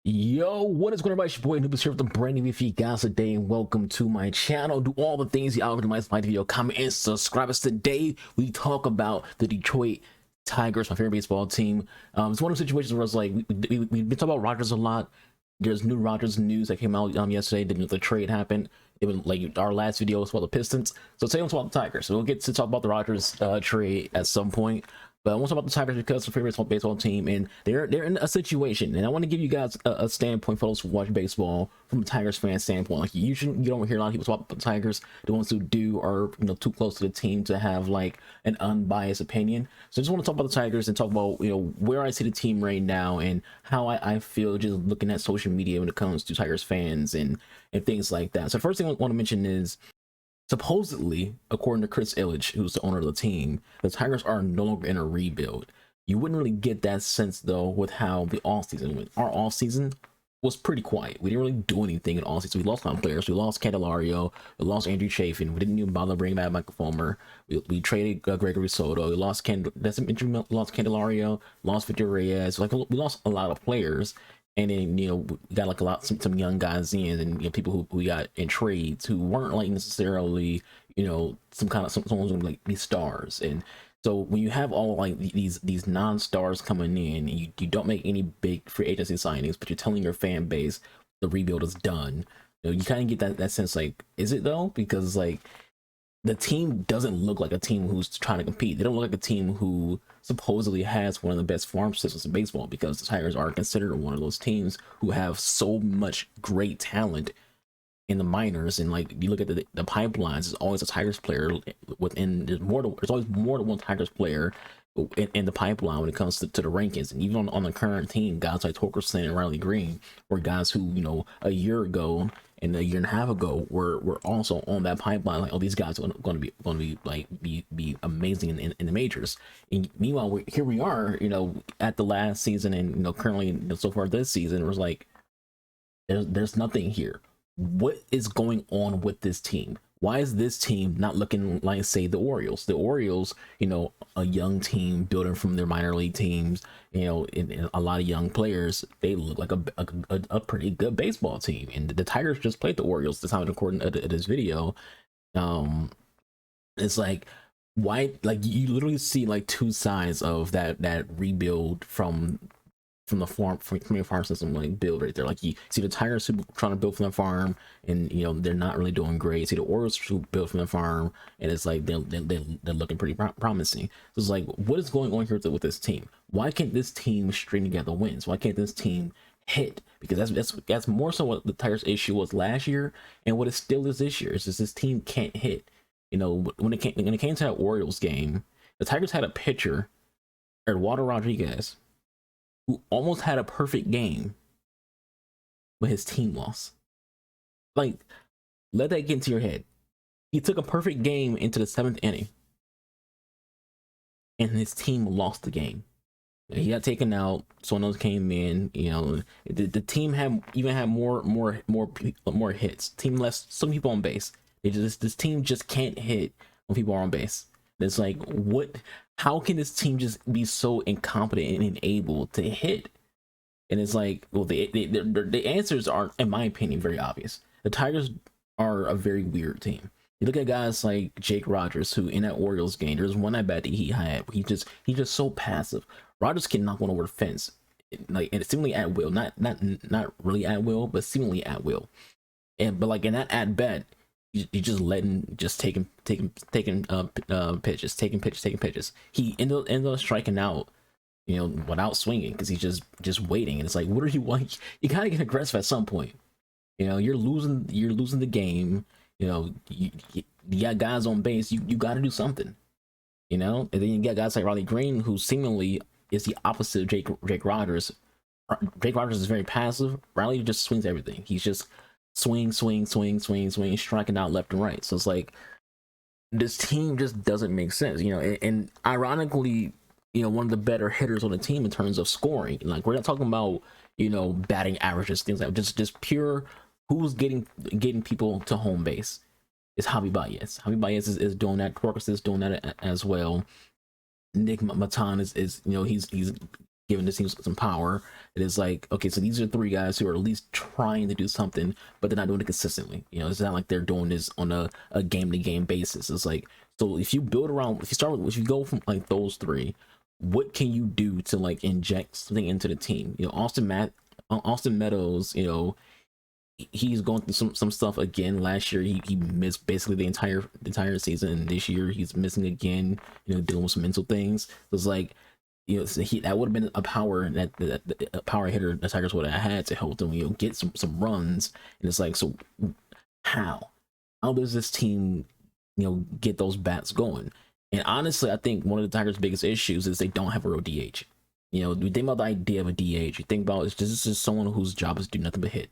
Yo, what is going on, everybody? It's your boy Anubis here with the brand new VF guys today, and welcome to my channel. Do all the things the algorithm likes, like the video, comment, and subscribe. Us today, we talk about the Detroit Tigers, my favorite baseball team. It's one of those situations where it's like we've been talking about Rodgers a lot. There's new Rodgers news that came out yesterday. The trade happened. It was like our last video was about the Pistons. So today we'll talk about the Tigers. So we'll get to talk about the Rodgers trade at some point. But I want to talk about the Tigers because it's my favorite baseball team, and they're in a situation. And I want to give you guys a standpoint for those who watch baseball from a Tigers fan standpoint. Like you don't hear a lot of people talk about the Tigers. The ones who do are too close to the team to have like an unbiased opinion. So I just want to talk about the Tigers and talk about where I see the team right now and how I feel just looking at social media when it comes to Tigers fans and things like that. So the first thing I want to mention is, supposedly, according to Chris Ilitch, who's the owner of the team, the Tigers are no longer in a rebuild. You wouldn't really get that sense, though, with how the offseason went. Our offseason was pretty quiet. We didn't really do anything in offseason. We lost some players. We lost Candelario. We lost Andrew Chafin. We didn't even bother bringing back Michael Fulmer. We traded Gregory Soto. We lost lost Candelario. Lost Victor Reyes. Like, we lost a lot of players. And then we got like some young guys in, and people who we got in trades who weren't like necessarily someone who's gonna like be stars. And so when you have all like these non-stars coming in, and you don't make any big free agency signings, but you're telling your fan base the rebuild is done, you kind of get that sense, like, is it though? Because like the team doesn't look like a team who's trying to compete. They don't look like a team who supposedly has one of the best farm systems in baseball, because the Tigers are considered one of those teams who have so much great talent in the minors. And like you look at the pipelines, there's always a Tigers player within. There's always more than one Tigers player in the pipeline when it comes to the rankings. And even on the current team, guys like Torkelson and Riley Green were guys who a year ago and a year and a half ago were also on that pipeline. Like, oh, these guys are going to be like be amazing in the majors. And meanwhile, here we are, at the last season, and currently, so far this season, it was like there's nothing here. What is going on with this team? Why is this team not looking like, say, the Orioles? The Orioles, a young team building from their minor league teams, and a lot of young players. They look like a pretty good baseball team. And the Tigers just played the Orioles this time, according to this video. It's like, why? Like, you literally see like two sides of that rebuild from the farm, from your farm system, like, build right there. Like, you see the Tigers who trying to build from the farm, and they're not really doing great. You see the Orioles who build from the farm, and it's like they're looking pretty promising. So it's like, what is going on here with this team? Why can't this team string together wins? Why can't this team hit? Because that's more so what the Tigers' issue was last year, and what it still is this year. Is just this team can't hit. When it came to that Orioles game, the Tigers had a pitcher, Eduardo Rodriguez, who almost had a perfect game, but his team lost. Like, let that get into your head. He took a perfect game into the 7th inning, and his team lost the game. He got taken out. Someone else came in. The team had more hits. Team left some people on base. This team just can't hit when people are on base. It's like, what? How can this team just be so incompetent and unable to hit? And it's like, well, the answers are, in my opinion, very obvious. The Tigers are a very weird team. You look at guys like Jake Rogers, who in that Orioles game, there's one at bat that he had. He's just so passive. Rogers can knock one over the fence, like, and seemingly at will. Not really at will, but seemingly at will. But like in that at bat, you just taking pitches. He ended up striking out, without swinging, because he's just waiting. And it's like, what are you want? You gotta get aggressive at some point. You're losing the game. You got guys on base. You got to do something. And then you got guys like Riley Green, who seemingly is the opposite of Jake Rogers. Jake Rogers is very passive. Riley just swings everything. He's just swing, striking out left and right. So it's like, this team just doesn't make sense. And ironically, one of the better hitters on the team in terms of scoring. Like, we're not talking about batting averages, things like that. Just pure who's getting people to home base is Javi Baez. Javi Baez is doing that. Torkelson is doing that as well. Nick Maton is he's giving this team some power. It is like, okay, so these are three guys who are at least trying to do something, but they're not doing it consistently. You know, it's not like they're doing this on a game to game basis. It's like, so if you build around, if you go from like those three, what can you do to like inject something into the team? You know, Austin Meadows, you know, he's going through some stuff again. Last year he missed basically the entire season, and this year he's missing again, you know, dealing with some mental things. So it's like, you know, so that would have been a power a power hitter the Tigers would have had to help them, you know, get some runs. And it's like, so how does this team, you know, get those bats going? And honestly, I think one of the Tigers' biggest issues is they don't have a real DH. You know, you think about the idea of a DH, you think about this is someone whose job is to do nothing but hit.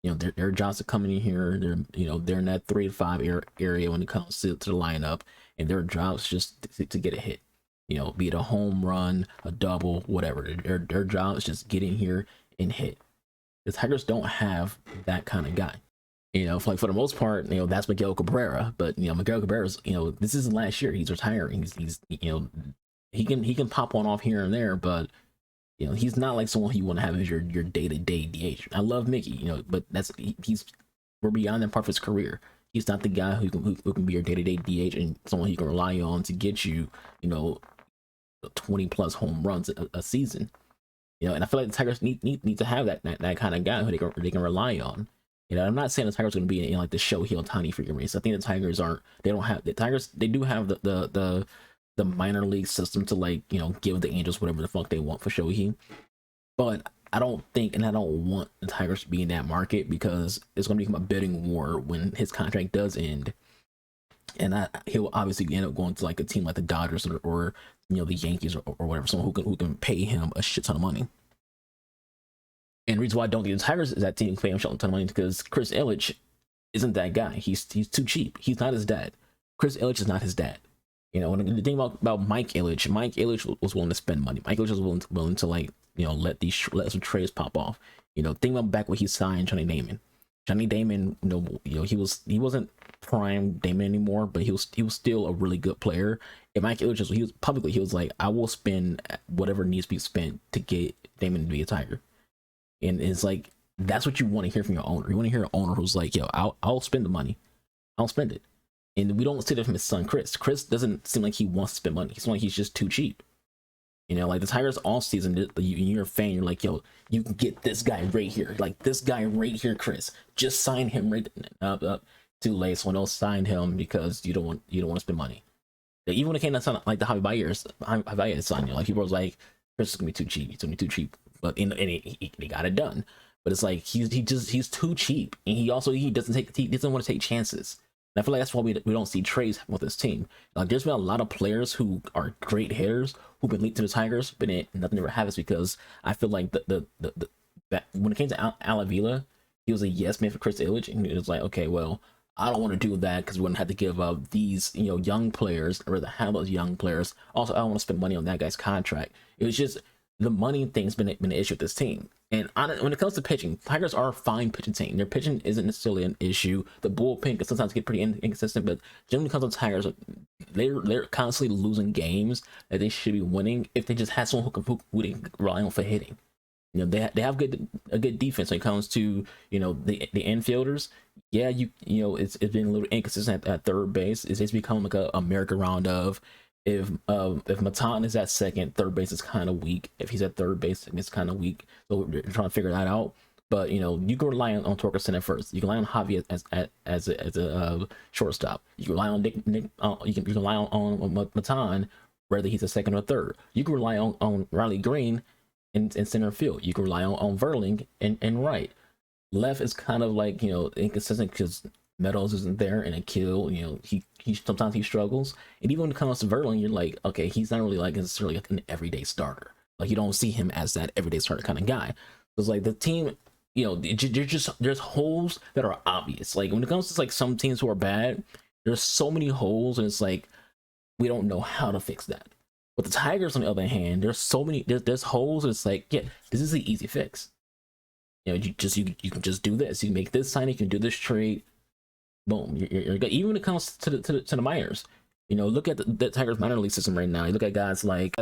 You know, their jobs are coming in here. They're in that 3 to 5 area when it comes to the lineup, and their jobs just to get a hit. You know, be it a home run, a double, whatever. Their job is just get in here and hit. The Tigers don't have that kind of guy. You know, for the most part, you know, that's Miguel Cabrera. But you know, Miguel Cabrera's, you know, this isn't last year. He's retiring. He's you know, he can pop one off here and there, but you know, he's not like someone you want to have as your day-to-day DH. I love Mickey, you know, but we're beyond that part of his career. He's not the guy who can be your day-to-day DH and someone you can rely on to get you, you know, 20 plus home runs a season. You know, and I feel like the Tigers need to have that kind of guy who they can rely on. You know, I'm not saying the Tigers are going to be in like the Shohei Ohtani figure race. I think the Tigers they do have the minor league system to, like, you know, give the Angels whatever the fuck they want for Shohei. But I don't want the Tigers to be in that market, because it's going to become a bidding war when his contract does end. And he'll obviously end up going to like a team like the Dodgers or you know, the Yankees or whatever, someone who can pay him a shit ton of money. And the reason why I don't think the Tigers is that team can pay him a shit ton of money is because Chris Ilitch isn't that guy. He's too cheap. He's not his dad. Chris Ilitch is not his dad. You know, when the thing about Mike Ilitch was willing to spend money. Mike Ilitch was willing to, like, you know, let some trades pop off. You know, think about back when he signed Johnny Damon. Johnny Damon, you know, he wasn't prime Damon anymore, but he was still a really good player. And Mike Ilitch he was like, I will spend whatever needs to be spent to get Damon to be a Tiger. And it's like, that's what you want to hear from your owner. You want to hear an owner who's like, yo, I'll spend the money. I'll spend it. And we don't see that from his son, Chris. Chris doesn't seem like he wants to spend money. He seems like he's just too cheap. You know, like the Tigers all season, you're a fan, you're like, yo, you can get this guy right here. Like, this guy right here, Chris. Just sign him right up. Too late. Someone else signed him because you don't want to spend money. Even when it came to like the Javi Baez signing, like, people was like, Chris is gonna be too cheap. He's gonna be too cheap. But he got it done. But it's like he's too cheap, and he doesn't want to take chances. And I feel like that's why we don't see trades with this team. Like, there's been a lot of players who are great hitters who've been linked to the Tigers, but nothing ever happens, because I feel like that when it came to Al Avila, he was a yes man for Chris Ilitch, and it was like, okay, well, I don't want to do that because we're gonna have to give up these, you know, young players. I'd rather have those young players. Also, I don't want to spend money on that guy's contract. It was just the money thing's been an issue with this team. And when it comes to pitching, Tigers are a fine pitching team. Their pitching isn't necessarily an issue. The bullpen can sometimes get pretty inconsistent, but generally, when it comes to Tigers, they're constantly losing games that they should be winning if they just had someone who they rely on for hitting. You know, they have a good defense when it comes to, you know, the infielders. Yeah, you know, it's been a little inconsistent at third base. It's become like a merry-go-round of, if Matan is at second, third base is kind of weak. If he's at third base, it's kind of weak. So we're trying to figure that out. But, you know, you can rely on Torkelson at first. You can rely on Javi as a shortstop. You can rely on Nick. You can rely on Matan, whether he's a second or third. You can rely on Riley Green in center field. You can rely on Verling and right. Left is kind of like, you know, inconsistent because Meadows isn't there, and Akil, you know, he sometimes he struggles. And even when it comes to Verlander, you're like, okay, he's not really like necessarily like an everyday starter. Like, you don't see him as that everyday starter kind of guy. So it's like the team, you know, there's holes that are obvious. Like, when it comes to like some teams who are bad, there's so many holes, and it's like, we don't know how to fix that. But the Tigers, on the other hand, there's holes, and it's like, yeah, this is the easy fix. You know, you can just do this. You can make this sign. You can do this trade. Boom, you're good. Even when it comes to the minors, You know, look at the Tigers minor league system right now. You look at guys like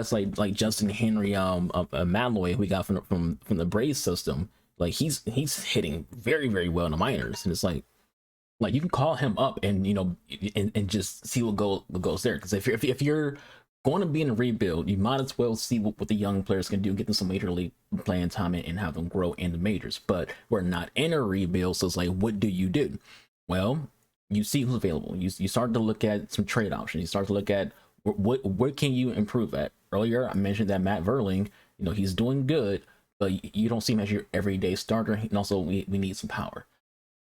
Justin Henry, Malloy, who we got from the Braves system. Like he's hitting very well in the minors, and it's like you can call him up and and just see what goes there. Because if you're going to be in a rebuild, you might as well see what the young players can do, get them some major league playing time, and have them grow in the majors. But we're not in a rebuild, so it's like, what do you do? Well, you see who's available. You start to look at some trade options. You start to look at what can you improve at. Earlier, I mentioned that Matt Verling, he's doing good, but you don't see him as your everyday starter. And also, we need some power.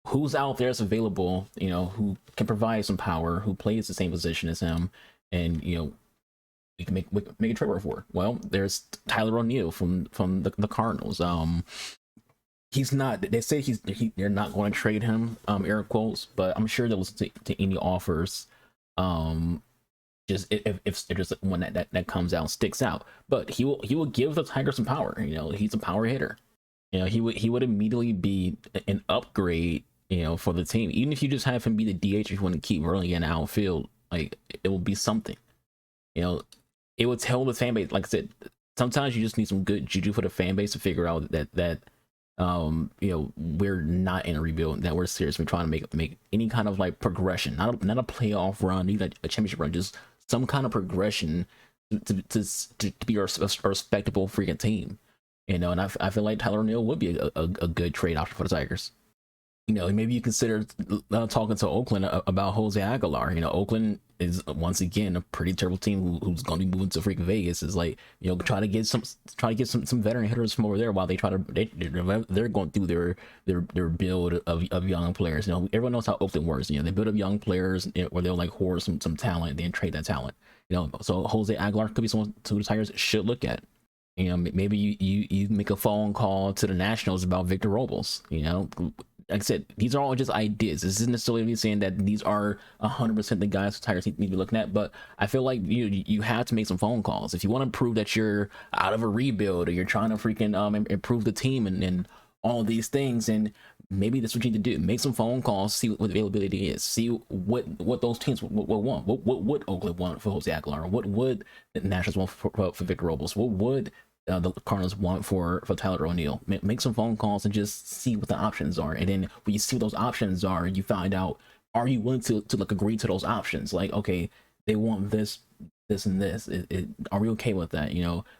Who's out there that's available, who can provide some power, who plays the same position as him, and we can make a trade work for it. Well, there's Tyler O'Neill from the Cardinals. He's not. They say they're not going to trade him. Air quotes, but I'm sure they'll listen to any offers. Just if there's one that comes out and sticks out, but he will give the Tigers some power. He's a power hitter. He would immediately be an upgrade. For the team, even if you just have him be the DH, if you want to keep Verling in the outfield, like it will be something. It will tell the fan base. Like I said, sometimes you just need some good juju for the fan base to figure out that we're not in a rebuild, that we're seriously trying to make any kind of like progression, not a playoff run, even a championship run, just some kind of progression to be a respectable freaking team. And I feel like Tyler O'Neill would be a good trade option for the Tigers. Maybe you consider talking to Oakland about Jose Aguilar. Oakland is once again a pretty terrible team who's going to be moving to freaking Vegas. Is like, try to get some veteran hitters from over there while they're going through their build of young players. Everyone knows how Oakland works. They build up young players where they'll like hoard some talent, then trade that talent. So Jose Aguilar could be someone who the Tigers should look at. Maybe you make a phone call to the Nationals about Victor Robles. Like I said, these are all just ideas. This isn't necessarily me saying that these are 100% the guys the Tigers need to be looking at, but I feel like you have to make some phone calls if you want to prove that you're out of a rebuild or you're trying to freaking improve the team and all these things. And maybe that's what you need to do. Make some phone calls, see what the availability is, see what those teams would want. What would Oakland want for Jose Aguilar? What would the Nationals want for Victor Robles? What would the Cardinals want for Tyler O'Neill? Make some phone calls and just see what the options are. And then when you see what those options are, you find out, are you willing to like agree to those options? Like, okay, they want this and this. Are we okay with that?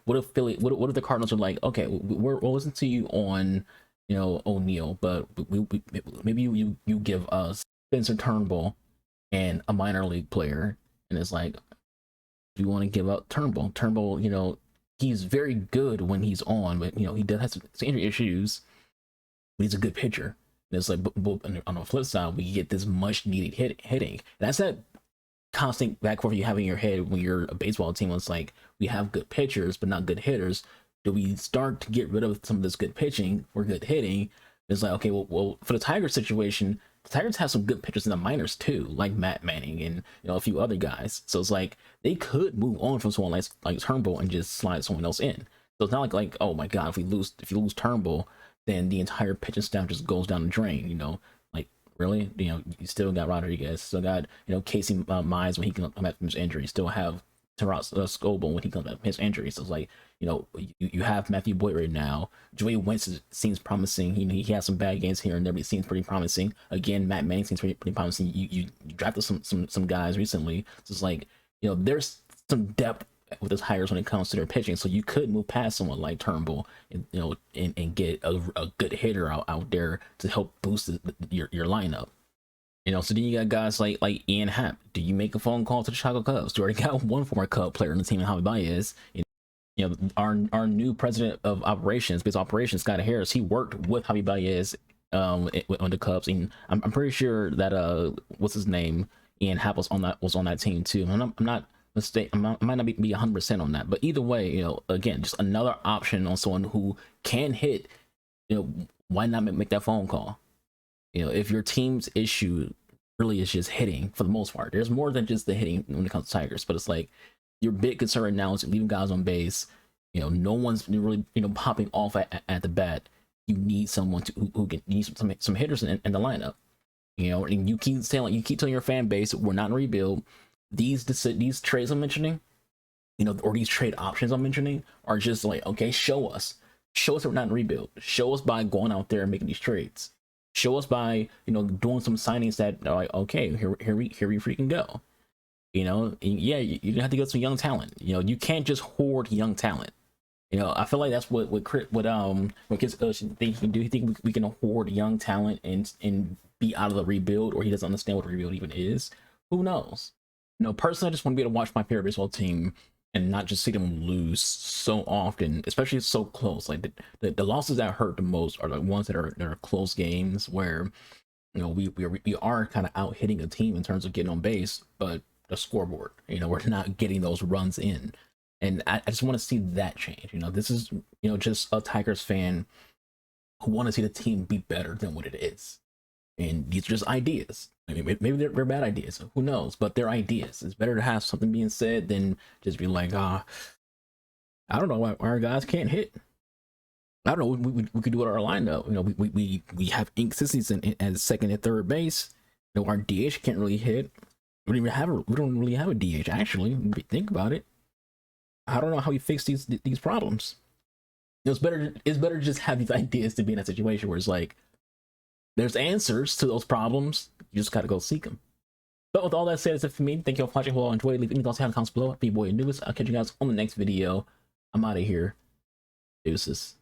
What if what if the Cardinals are like, okay, we'll listen to you on O'Neill, but maybe you give us Spencer Turnbull and a minor league player. And it's like, do you want to give up Turnbull? He's very good when he's on, but he does have some injury issues, but he's a good pitcher. And it's like, but on the flip side, we get this much needed hitting. And that's that constant back and forth you have in your head when you're a baseball team. It's like, we have good pitchers but not good hitters. Do we start to get rid of some of this good pitching for good hitting? It's like, okay, well for the Tigers situation, the Tigers have some good pitchers in the minors too, like Matt Manning and a few other guys. So it's like they could move on from someone like Turnbull and just slide someone else in. So it's not like oh my god, if you lose Turnbull, then the entire pitching staff just goes down the drain. Like really, you still got Rodriguez, still got Casey Mize when he can come back from his injury, still have Taras Skobel when he comes back from his injury. So it's like you have Matthew Boyd right now. Joey Wentz seems promising. He has some bad games here and there, but he seems pretty promising. Again, Matt Manning seems pretty promising. You drafted some guys recently. So it's like there's some depth with the Tigers when it comes to their pitching. So you could move past someone like Turnbull and get a good hitter out there to help boost your lineup. So then you got guys like Ian Happ. Do you make a phone call to the Chicago Cubs? You already got one former Cub player on the team, Javi Baez. Our new president of operations, based operations, Scott Harris, he worked with Javi Baez on the Cubs, and I'm pretty sure that what's his name, Ian Happ was on that team too. I'm not mistaken. I might not be 100% on that, but either way, again, just another option on someone who can hit. Why not make that phone call? If your team's issue really is just hitting for the most part, there's more than just the hitting when it comes to Tigers, but it's like your big concern right now is leaving guys on base. No one's really popping off at the bat. You need someone who can need some hitters in the lineup. And you keep telling your fan base we're not in rebuild. these trades I'm mentioning, you know, or these trade options I'm mentioning are just like, okay, show us that we're not in rebuild. Show us by going out there and making these trades. Show us by, you know, doing some signings that are like, okay, here we freaking go. You know, and yeah, you have to get some young talent. You know, you can't just hoard young talent. You know, I feel like that's what kids think he can do. He think we can hoard young talent and be out of the rebuild, or he doesn't understand what a rebuild even is. Who knows? You know, personally, I just want to be able to watch my favorite baseball team and not just see them lose so often, especially so close. Like the losses that hurt the most are the ones that are close games where, you know, we are kind of out hitting a team in terms of getting on base, but the scoreboard, you know, we're not getting those runs in. And I just want to see that change. You know, this is, you know, just a Tigers fan who want to see the team be better than what it is. And these are just ideas. I mean, maybe they're bad ideas. Who knows? But they're ideas. It's better to have something being said than just be like, I don't know why our guys can't hit. I don't know. We could do it on our line though. You know, we have inconsistencies at second and third base. You know, our DH can't really hit. We don't really have a DH actually. Think about it. I don't know how we fix these problems. It's better to just have these ideas to be in a situation where it's like there's answers to those problems. You just gotta go seek them. But with all that said, that's it for me. Thank you all for watching. Hope you all enjoyed. Leave any thoughts in the comments below. Be boy Anubis. I'll catch you guys on the next video. I'm out of here. Deuces.